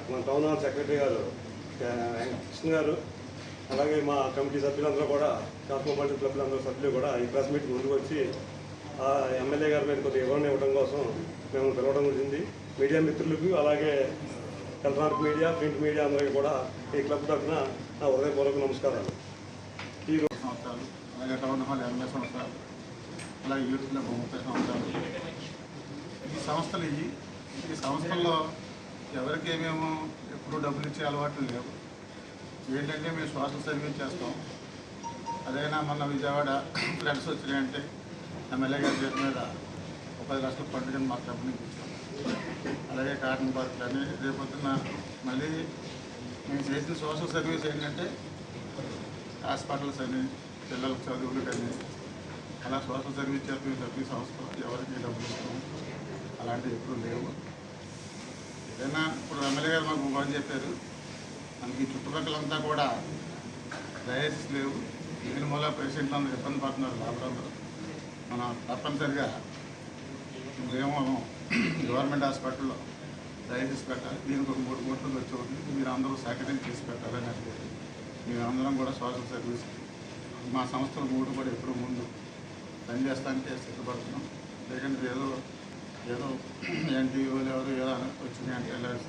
మన town hall secretary గారు కృష్ణ గారు, అలాగే మా కమిటీ సభ్యులందరూ కూడా, కాస్మోపాలిటన్ క్లబ్లందరూ సభ్యులు కూడా ఈ ప్రెస్ మీట్ ముందుకు వచ్చి ఆ ఎమ్మెల్యే గారి మీద కొద్దిగా వివరణ ఇవ్వడం కోసం మేము పిలవడం జరిగింది. మీడియా మిత్రులకు, అలాగే ఎలక్ట్రానిక్ మీడియా, ప్రింట్ మీడియా అందరికీ కూడా ఈ క్లబ్ తరఫున నా హృదయపూర్వక నమస్కారాలు. ఈ సంవత్సరాలు, అలాగే టౌన్ హాల్ 80 సంవత్సరాలు, అలాగే యూత్ క్లబ్ 30 సంవత్సరాలు. ఈ సంస్థల్లో ఎవరికి ఏమేమో ఎప్పుడు డబ్బులు ఇచ్చే అలవాట్లు లేవు. ఏంటంటే మేము సోషల్ సర్వీస్ చేస్తాం. అదైనా మొన్న విజయవాడ ఫ్లడ్స్ వచ్చినాయంటే ఎమ్మెల్యే గారి చేతి మీద 10 లక్షల పండుగ మా క్లబ్ నుంచి ఇచ్చాం. అలాగే కాటన్ పార్కులు అని రేపొద్దున మళ్ళీ మేము చేసిన సోషల్ సర్వీస్ ఏంటంటే హాస్పిటల్స్ అని, పిల్లల చదువులు కానీ, అలా సోషల్ సర్వీస్ చేస్తున్న ప్రతి సంస్థ ఎవరికి డబ్బులు ఇస్తాం అలాంటివి ఎప్పుడు లేవు. ఏదైనా ఇప్పుడు ఎమ్మెల్యే గారు మాకు అని చెప్పారు, మనకి చుట్టుపక్కలంతా కూడా డయాలసిస్ లేవు, దీని మూల పేషెంట్లు అందరూ ఇబ్బంది పడుతున్నారు. లాభాలందరూ మనం తప్పనిసరిగా ఏమో గవర్నమెంట్ హాస్పిటల్లో డయాలసిస్ పెట్టాలి. దీనికి ఒక 3 కోట్లు వచ్చి ఉంది, మీరు అందరూ సహకరించి చేసి పెట్టాలని అంటే మేము అందరం కూడా సోషల్ సర్వీస్ మా సంస్థలు 3 కూడా ఎప్పుడు ముందు పనిచేస్తానికే సిద్ధపడుతున్నాం. లేకంటే ఏదో ఎన్టీఓలు ఎవరు ఏదో వచ్చినాయి అంటే